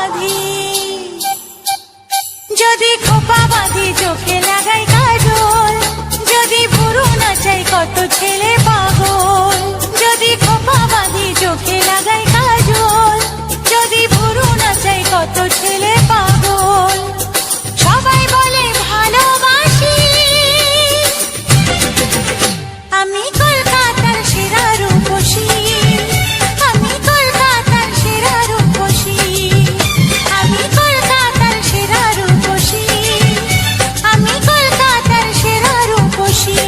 বাঁধি, যদি খোপা বাঁধি চোখে লাগাই কাজল, যদি ভুরু নাচাই কত ছেলে পাগল, যদি খোপা বাঁধি চোখে লাগাই কাজল, যদি ভুরু নাচাই কত ছেলে পাগল। সবাই বলে ভালোবাসি, আমি কলকাতার সেরা রূপসী, আমি কলকাতার সেরা রূপসী, আমি কলকাতার সেরা রূপসী, আমি কলকাতার সেরা রূপসী।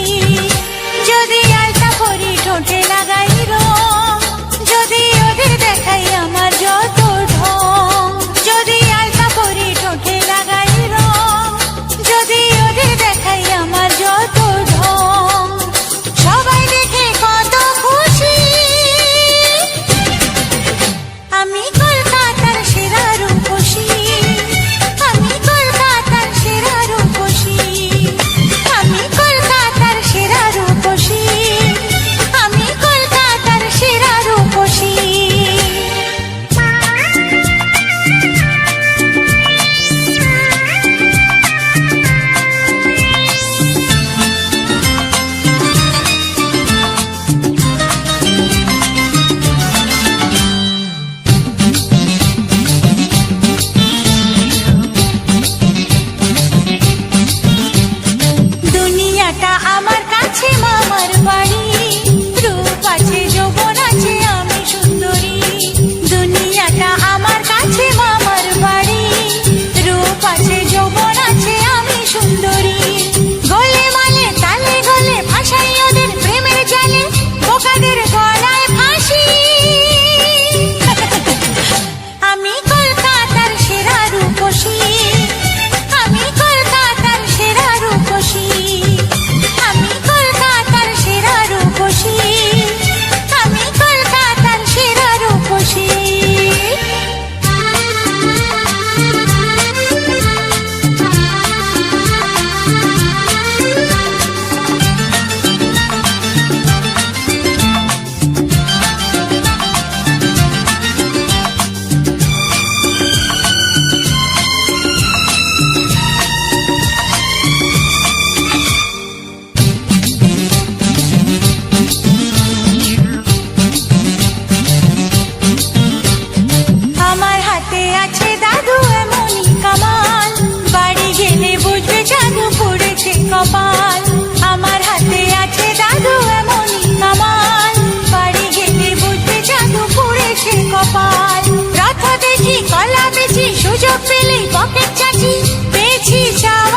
যদি আলতা পরি ঠোঁটে লাগাই রং, যদি ওদের দেখাই আমার যত ঢং, যদি আলতা পরি ঠোঁটে লাগাই রং, যদি ওদের দেখাই আমার যত ঢং, সবাই দেখে কত খুশি, আমি কলকাতার সেরা রূপসী, আমি কলকাতার সেরা রূপসী, আমি কলকাতার সেরা রূপসী, আমি কলকাতার সেরা রূপসী। দুনিয়াটা আমার কাছে মামার বাড়ি, রূপ আছে যৌবন আছে আমি সুন্দরী, দুনিয়াটা আমার কাছে মামার বাড়ি, রূপ আছে যৌবন আছে আমি সুন্দরী। গলে মালে তালে গলে ভাসাই ওদের প্রেমের জালে, বোকাদের গলায় ফাঁসি, আমি কলকাতার সেরা রূপসী, আমি কলকাতার সেরা রূপসী, আমি কলকাতার সেরা রূপসী, আমি কলকাতার সেরা রূপসী। আমার হাতে আছে দাদু এমনই কামাল, বাড়ি গেলে বুঝবে জাদু পড়েছে কপাল, আমার হাতে আছে দাদু এমনই কামাল, বাড়ি গেলে বুঝবে জাদু পড়েছে কপাল। রথ দেখি কলা বেচি সুযোগ পেলেই পকেট চাচি, পেয়েছি চাওয়া